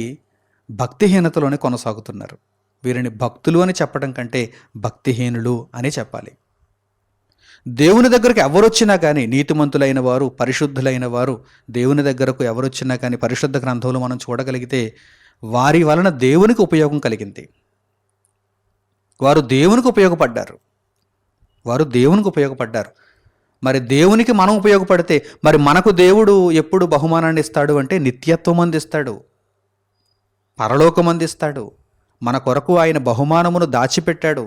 భక్తిహీనతలోనే కొనసాగుతున్నారు. వీరిని భక్తులు అని చెప్పడం కంటే భక్తిహీనులు అని చెప్పాలి. దేవుని దగ్గరకు ఎవరొచ్చినా కానీ, నీతిమంతులైన వారు, పరిశుద్ధులైన వారు దేవుని దగ్గరకు ఎవరొచ్చినా కానీ పరిశుద్ధ గ్రంథంలో మనం చూడగలిగితే వారి వలన దేవునికి ఉపయోగం కలిగింది. వారు దేవునికి ఉపయోగపడ్డారు. మరి దేవునికి మనం ఉపయోగపడితే మరి మనకు దేవుడు ఎప్పుడు బహుమానాన్ని ఇస్తాడు అంటే నిత్యత్వం అందిస్తాడు, పరలోకం అందిస్తాడు. మన కొరకు ఆయన బహుమానమును దాచిపెట్టాడు.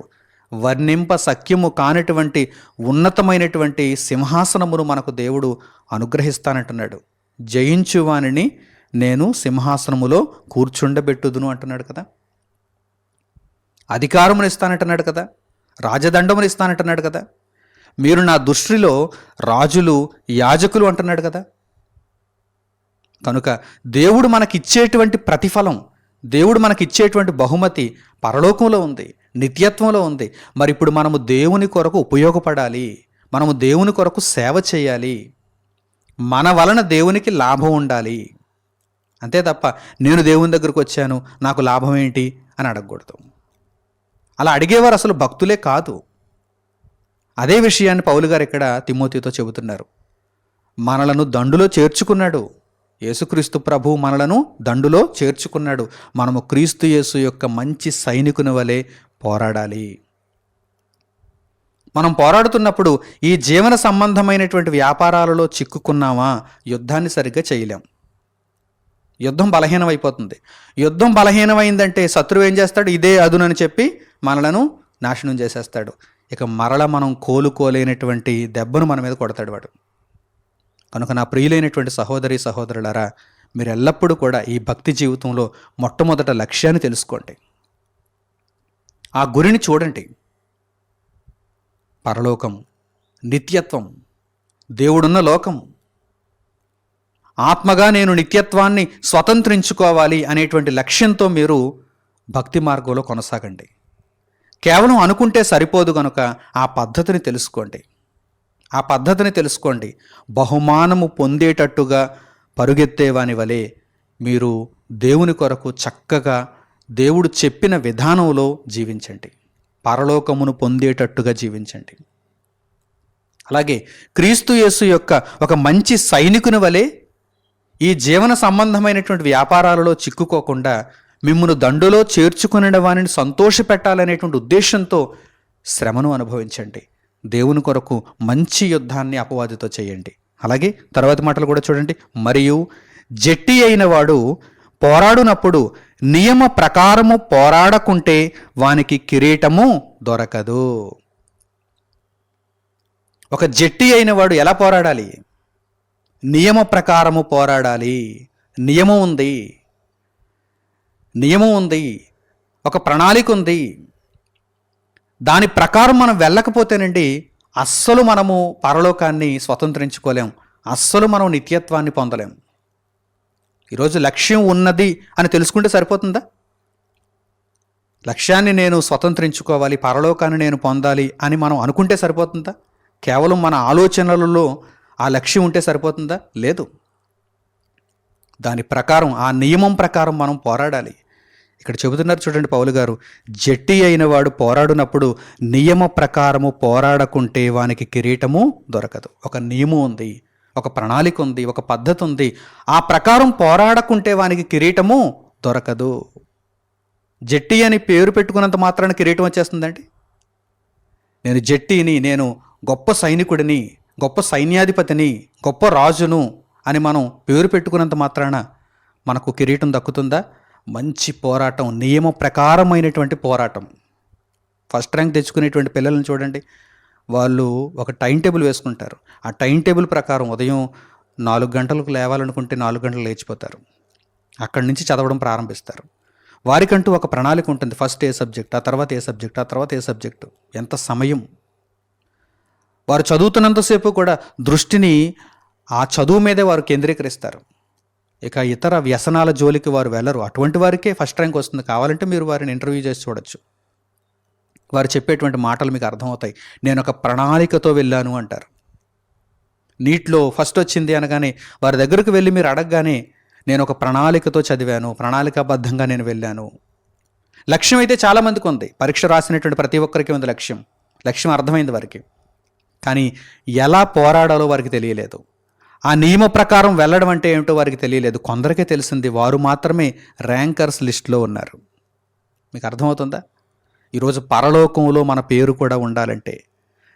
వర్ణింప సఖ్యము కానటువంటి ఉన్నతమైనటువంటి సింహాసనమును మనకు దేవుడు అనుగ్రహిస్తానంటున్నాడు. జయించు వానిని నేను సింహాసనములో కూర్చుండబెట్టుదును అంటున్నాడు కదా. అధికారమును ఇస్తానంటున్నాడు కదా, రాజదండమును ఇస్తానంటున్నాడు కదా. మీరు నా దృష్టిలో రాజులు, యాజకులు అంటున్నాడు కదా. కనుక దేవుడు మనకిచ్చేటువంటి ప్రతిఫలం, దేవుడు మనకిచ్చేటువంటి బహుమతి పరలోకంలో ఉంది, నిత్యత్వంలో ఉంది. మరి ఇప్పుడు మనము దేవుని కొరకు ఉపయోగపడాలి, మనము దేవుని కొరకు సేవ చేయాలి, మన వలన దేవునికి లాభం ఉండాలి. అంతే తప్ప నేను దేవుని దగ్గరకు వచ్చాను నాకు లాభం ఏంటి అని అడగకూడదు. అలా అడిగేవారు అసలు భక్తులే కాదు. అదే విషయాన్ని పౌలు గారు ఇక్కడ తిమోతితో చెబుతున్నారు. మనలను దండులో చేర్చుకున్నాడు యేసుక్రీస్తు ప్రభు, మనలను దండులో చేర్చుకున్నాడు. మనము క్రీస్తు యేసు యొక్క మంచి సైనికుని వలె పోరాడాలి. మనం పోరాడుతున్నప్పుడు ఈ జీవన సంబంధమైనటువంటి వ్యాపారాలలో చిక్కుకున్నామా యుద్ధాన్ని సరిగ్గా చేయలేం. యుద్ధం బలహీనమైపోతుంది. యుద్ధం బలహీనమైందంటే శత్రువు ఏం చేస్తాడు? ఇదే అదునని చెప్పి మనలను నాశనం చేసేస్తాడు. ఇక మరల మనం కోలుకోలేనటువంటి దెబ్బను మన మీద కొడతాడు వాడు. కనుక నా ప్రియులైనటువంటి సహోదరి సహోదరులారా, మీరు ఎల్లప్పుడూ కూడా ఈ భక్తి జీవితంలో మొట్టమొదట లక్ష్యాన్ని తెలుసుకోండి. ఆ గురిని చూడండి. పరలోకం, నిత్యత్వం, దేవుడున్న లోకం, ఆత్మగా నేను నిత్యత్వాన్ని స్వతంత్రించుకోవాలి అనేటువంటి లక్ష్యంతో మీరు భక్తి మార్గంలో కొనసాగండి. కేవలం అనుకుంటే సరిపోదు గనుక ఆ పద్ధతిని తెలుసుకోండి. ఆ పద్ధతిని తెలుసుకోండి. బహుమానము పొందేటట్టుగా పరుగెత్తేవాని వలె మీరు దేవుని కొరకు చక్కగా దేవుడు చెప్పిన విధానంలో జీవించండి. పరలోకమును పొందేటట్టుగా జీవించండి. అలాగే క్రీస్తు యేసు యొక్క ఒక మంచి సైనికుని వలె ఈ జీవన సంబంధమైనటువంటి వ్యాపారాలలో చిక్కుకోకుండా మిమ్మును దండులో చేర్చుకునే వారిని సంతోషపెట్టాలనేటువంటి ఉద్దేశంతో శ్రమను అనుభవించండి. దేవుని కొరకు మంచి యుద్ధాన్ని అపవాదితో చేయండి. అలాగే తర్వాతి మాటలు కూడా చూడండి. మరియు జట్టి అయిన వాడు పోరాడునప్పుడు నియమ ప్రకారము పోరాడకుంటే వానికి కిరీటము దొరకదు. ఒక జట్టి అయిన వాడు ఎలా పోరాడాలి? నియమ ప్రకారము పోరాడాలి. నియమం ఉంది, నియమం ఉంది, ఒక ప్రణాళిక ఉంది. దాని ప్రకారం మనం వెళ్ళకపోతేనండి అస్సలు మనము పరలోకాన్ని స్వతంత్రించుకోలేం, అస్సలు మనం నిత్యత్వాన్ని పొందలేం. ఈరోజు లక్ష్యం ఉన్నది అని తెలుసుకుంటే సరిపోతుందా? లక్ష్యాన్ని నేను స్వతంత్రించుకోవాలి, పరలోకాన్ని నేను పొందాలి అని మనం అనుకుంటే సరిపోతుందా? కేవలం మన ఆలోచనలలో ఆ లక్ష్యం ఉంటే సరిపోతుందా? లేదు. దాని ప్రకారం, ఆ నియమం ప్రకారం మనం పోరాడాలి. ఇక్కడ చెబుతున్నారు చూడండి పౌలు గారు, జట్టి అయిన వాడు పోరాడునప్పుడు నియమ ప్రకారము పోరాడకుంటే వానికి కిరీటము దొరకదు. ఒక నియమం ఉంది, ఒక ప్రణాళిక ఉంది, ఒక పద్ధతి ఉంది. ఆ ప్రకారం పోరాడకుంటే వానికి కిరీటము దొరకదు. జట్టి అని పేరు పెట్టుకున్నంత మాత్రాన కిరీటం వచ్చేస్తుందండి? నేను జట్టిని, నేను గొప్ప సైనికుడిని, గొప్ప సైన్యాధిపతిని, గొప్ప రాజును అని మనం పేరు పెట్టుకున్నంత మాత్రాన మనకు కిరీటం దక్కుతుందా? మంచి పోరాటం, నియమ ప్రకారమైనటువంటి పోరాటం. ఫస్ట్ ర్యాంక్ తెచ్చుకునేటువంటి పిల్లల్ని చూడండి, వాళ్ళు ఒక టైం టేబుల్ వేసుకుంటారు. ఆ టైం టేబుల్ ప్రకారం ఉదయం 4 గంటలకు లేవాలనుకుంటే 4 గంటలు లేచిపోతారు. అక్కడి నుంచి చదవడం ప్రారంభిస్తారు. వారికంటూ ఒక ప్రణాళిక ఉంటుంది. ఫస్ట్ ఏ సబ్జెక్ట్, ఆ తర్వాత ఏ సబ్జెక్ట్, ఆ తర్వాత ఏ సబ్జెక్టు, ఎంత సమయం. వారు చదువుతున్నంతసేపు కూడా దృష్టిని ఆ చదువు మీదే వారు కేంద్రీకరిస్తారు. ఇక ఇతర వ్యసనాల జోలికి వారు వెళ్ళరు. అటువంటి వారికే ఫస్ట్ ర్యాంక్ వస్తుంది. కావాలంటే మీరు వారిని ఇంటర్వ్యూ చేసి చూడొచ్చు. వారు చెప్పేటువంటి మాటలు మీకు అర్థమవుతాయి. నేను ఒక ప్రణాళికతో వెళ్ళాను అంటారు. నీట్లో ఫస్ట్ వచ్చింది అనగానే వారి దగ్గరకు వెళ్ళి మీరు అడగగానే నేను ఒక ప్రణాళికతో చదివాను, ప్రణాళికాబద్ధంగా నేను వెళ్ళాను. లక్ష్యం అయితే చాలామందికి ఉంది. పరీక్ష రాసినటువంటి ప్రతి ఒక్కరికి ఉంది లక్ష్యం. లక్ష్యం అర్థమైంది వారికి. కానీ ఎలా పోరాడాలో వారికి తెలియలేదు. ఆ నియమ ప్రకారం వెళ్ళడం అంటే ఏమిటో వారికి తెలియలేదు. కొందరికే తెలిసింది. వారు మాత్రమే ర్యాంకర్స్ లిస్టులో ఉన్నారు. మీకు అర్థమవుతుందా? ఈరోజు పరలోకంలో మన పేరు కూడా ఉండాలంటే,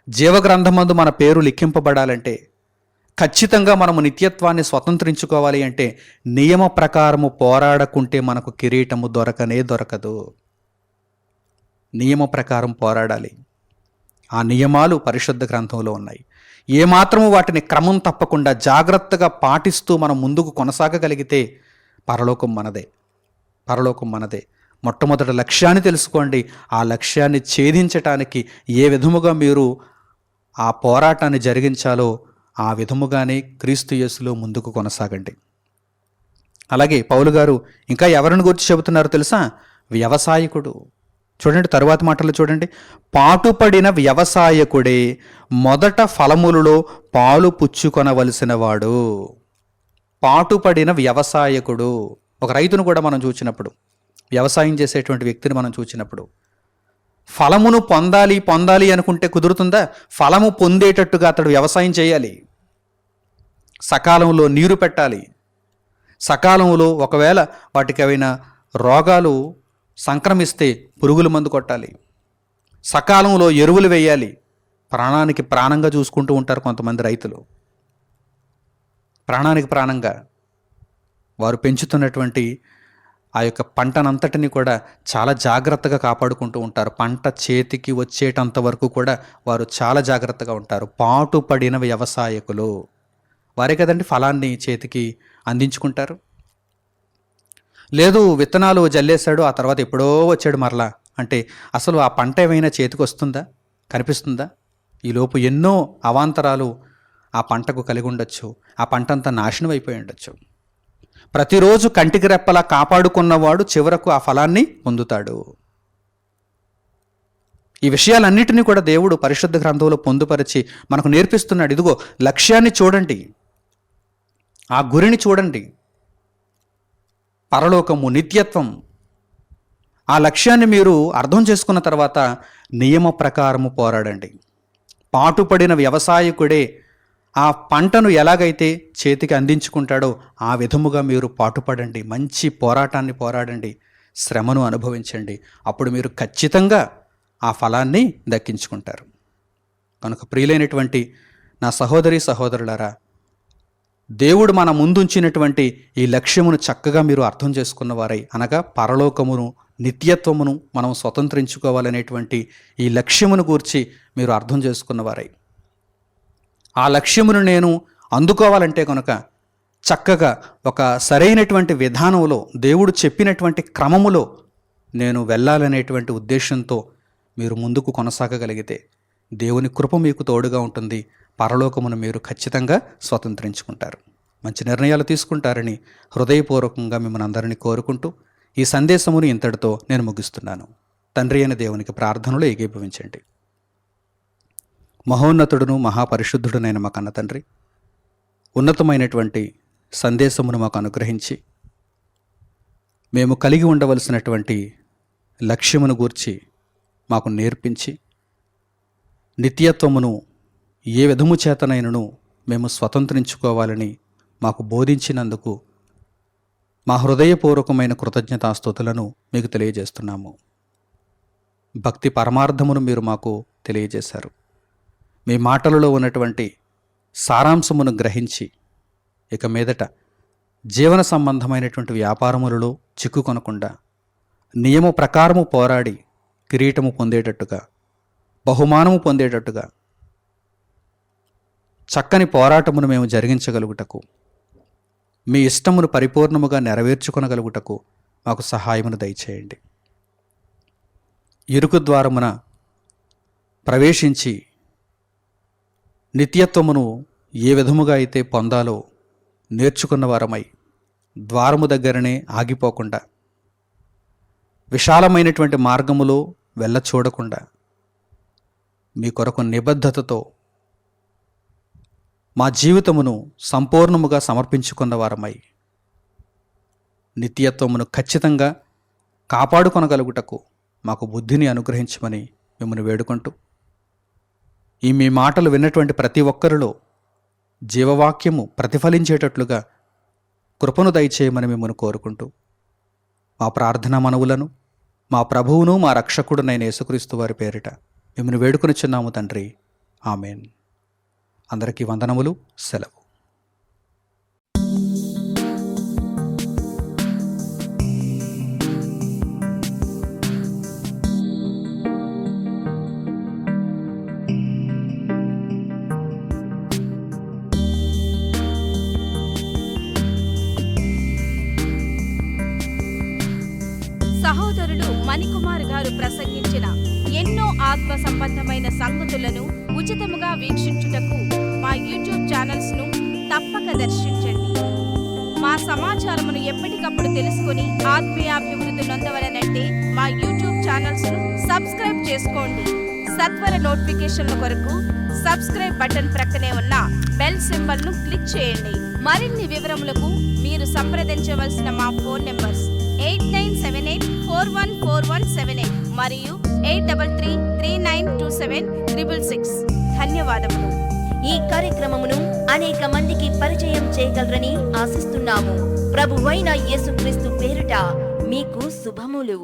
జీవగ్రంథమందు మన పేరు లిఖింపబడాలంటే, ఖచ్చితంగా మనము నిత్యత్వాన్ని స్వతంత్రించుకోవాలి అంటే నియమ ప్రకారము పోరాడకుంటే మనకు కిరీటము దొరకనే దొరకదు. నియమ ప్రకారం పోరాడాలి. ఆ నియమాలు పరిశుద్ధ గ్రంథంలో ఉన్నాయి. ఏమాత్రము వాటిని క్రమం తప్పకుండా జాగ్రత్తగా పాటిస్తూ మనం ముందుకు కొనసాగగలిగితే పరలోకం మనదే, పరలోకం మనదే. మొట్టమొదటి లక్ష్యాన్ని తెలుసుకోండి. ఆ లక్ష్యాన్ని ఛేదించటానికి ఏ విధముగా మీరు ఆ పోరాటాన్ని జరిగించాలో ఆ విధముగానే క్రీస్తు యేసులో ముందుకు కొనసాగండి. అలాగే పౌలు గారు ఇంకా ఎవరిని గురించి చెబుతున్నారో తెలుసా? వ్యవసాయకుడు. చూడండి తరువాత మాటలు చూడండి. పాటుపడిన వ్యవసాయకుడే మొదట ఫలములలో పాలు పుచ్చుకొనవలసిన వాడు. పాటుపడిన వ్యవసాయకుడు. ఒక రైతును కూడా మనం చూసినప్పుడు, వ్యవసాయం చేసేటువంటి వ్యక్తిని మనం చూసినప్పుడు, ఫలమును పొందాలి అనుకుంటే కుదురుతుందా? ఫలము పొందేటట్టుగా అతడు వ్యవసాయం చేయాలి. సకాలంలో నీరు పెట్టాలి. సకాలంలో ఒకవేళ వాటికి ఏవైనా రోగాలు సంక్రమిస్తే పురుగుల మందు కొట్టాలి. సకాలంలో ఎరువులు వేయాలి. ప్రాణానికి ప్రాణంగా చూసుకుంటూ ఉంటారు కొంతమంది రైతులు. ప్రాణానికి ప్రాణంగా వారు పెంచుతున్నటువంటి ఆ యొక్క పంటనంతటిని కూడా చాలా జాగ్రత్తగా కాపాడుకుంటూ ఉంటారు. పంట చేతికి వచ్చేటంత వరకు కూడా వారు చాలా జాగ్రత్తగా ఉంటారు. పాటుపడిన వ్యవసాయకులు వారే కదండి ఫలాన్ని చేతికి అందించుకుంటారు. లేదు విత్తనాలు జల్లేశాడు, ఆ తర్వాత ఎప్పుడో వచ్చాడు మరలా అంటే అసలు ఆ పంట ఏమైనా చేతికి వస్తుందా, కనిపిస్తుందా? ఈలోపు ఎన్నో అవాంతరాలు ఆ పంటకు కలిగి ఉండొచ్చు. ఆ పంట అంతా నాశనం అయిపోయి ఉండొచ్చు. ప్రతిరోజు కంటికి రెప్పలా కాపాడుకున్నవాడు చివరకు ఆ ఫలాన్ని పొందుతాడు. ఈ విషయాలన్నిటినీ కూడా దేవుడు పరిశుద్ధ గ్రంథంలో పొందుపరిచి మనకు నేర్పిస్తున్నాడు. ఇదిగో లక్ష్యాన్ని చూడండి, ఆ గురిని చూడండి, పరలోకము, నిత్యత్వం. ఆ లక్ష్యాన్ని మీరు అర్థం చేసుకున్న తర్వాత నియమ ప్రకారము పోరాడండి. పాటుపడిన వ్యవసాయకుడే ఆ పంటను ఎలాగైతే చేతికి అందించుకుంటాడో ఆ విధముగా మీరు పాటుపడండి, మంచి పోరాటాన్ని పోరాడండి, శ్రమను అనుభవించండి. అప్పుడు మీరు ఖచ్చితంగా ఆ ఫలాన్ని దక్కించుకుంటారు. కనుక ప్రియులైనటువంటి నా సహోదరి సహోదరులారా, దేవుడు మన ముందుంచినటువంటి ఈ లక్ష్యమును చక్కగా మీరు అర్థం చేసుకున్నవారై, అనగా పరలోకమును, నిత్యత్వమును మనం స్వతంత్రించుకోవాలనేటువంటి ఈ లక్ష్యమును గూర్చి మీరు అర్థం చేసుకున్నవారై, ఆ లక్ష్యమును నేను అందుకోవాలంటే కనుక చక్కగా ఒక సరైనటువంటి విధానంలో, దేవుడు చెప్పినటువంటి క్రమములో నేను వెళ్ళాలనేటువంటి ఉద్దేశంతో మీరు ముందుకు కొనసాగగలిగితే దేవుని కృప మీకు తోడుగా ఉంటుంది. పరలోకమును మీరు ఖచ్చితంగా స్వతంత్రించుకుంటారు. మంచి నిర్ణయాలు తీసుకుంటారని హృదయపూర్వకంగా మిమ్మల్ని అందరినీ కోరుకుంటూ ఈ సందేశమును ఇంతటితో నేను ముగిస్తున్నాను. తండ్రి అయిన దేవునికి ప్రార్థనలో ఏకీభవించండి. మహోన్నతుడును మహాపరిశుద్ధుడునైన మా కన్న తండ్రి, ఉన్నతమైనటువంటి సందేశమును మాకు అనుగ్రహించి మేము కలిగి ఉండవలసినటువంటి లక్ష్యమును గూర్చి మాకు నేర్పించి, నిత్యత్వమును ఏ విధము చేతనైనను మేము స్వతంత్రించుకోవాలని మాకు బోధించినందుకు మా హృదయపూర్వకమైన కృతజ్ఞతాస్తుతులను మీకు తెలియజేస్తున్నాము. భక్తి పరమార్థమును మీరు మాకు తెలియజేశారు. మీ మాటలలో ఉన్నటువంటి సారాంశమును గ్రహించి ఇక మీదట జీవన సంబంధమైనటువంటి వ్యాపారములలో చిక్కుకొనకుండా నియమ ప్రకారము పోరాడి కిరీటము పొందేటట్టుగా, బహుమానము పొందేటట్టుగా చక్కని పోరాటమును మేము జరిగించగలుగుటకు, మీ ఇష్టమును పరిపూర్ణముగా నెరవేర్చుకొనగలుగుటకు మాకు సహాయమును దయచేయండి. ఇరుకు ద్వారమున ప్రవేశించి నిత్యత్వమును ఏ విధముగా అయితే పొందాలో నేర్చుకున్న వారమై, ద్వారము దగ్గరనే ఆగిపోకుండా, విశాలమైనటువంటి మార్గములో వెళ్ళ చూడకుండా, మీ కొరకు నిబద్ధతతో మా జీవితమును సంపూర్ణముగా సమర్పించుకున్న వారమై, నిత్యత్వమును ఖచ్చితంగా కాపాడుకొనగలుగుటకు మాకు బుద్ధిని అనుగ్రహించమని మిమ్మల్ని వేడుకుంటూ, ఈ మీ మాటలు విన్నటువంటి ప్రతి ఒక్కరిలో జీవవాక్యము ప్రతిఫలించేటట్లుగా కృపను దయచేయమని మిమ్మల్ని కోరుకుంటూ, మా ప్రార్థనా మనవులను మా ప్రభువును మా రక్షకుడునైన యేసుక్రీస్తు వారి పేరిట మిమ్మల్ని వేడుకొనిచున్నాము తండ్రి. ఆమెన్. అందరికీ వందనములు. సెలవు. సహోదరులు మణికుమార్ గారు ప్రసంగించిన ఎన్నో ఆత్మ సంబంధమైన సంగతులను ఉచితముగా వీక్షించుటకు మా యూట్యూబ్ ఛానల్స్ ను తప్పక దర్శించండి. మా సమాచారమును ఎప్పటికప్పుడు తెలుసుకుని ఆత్మీయాభివృద్ధి నొందవలనంటే మా యూట్యూబ్ ఛానల్స్ ను సబ్స్క్రైబ్ చేసుకోండి. సత్వర నోటిఫికేషన్ల కొరకు సబ్స్క్రైబ్ బటన్ ప్రక్కనే ఉన్న బెల్ సింబల్ ను క్లిక్ చేయండి. మరిన్ని వివరములకు మీరు సంప్రదించవలసిన మా ఫోన్ నెంబర్స్ 8978414178 మరియు 83392766. ధన్యవాదములు. ఈ కార్యక్రమమును అనేక మందికి పరిచయం చేయగలరని ఆశిస్తున్నాము. ప్రభువైన యేసుక్రీస్తు పేరిట మీకు శుభములు.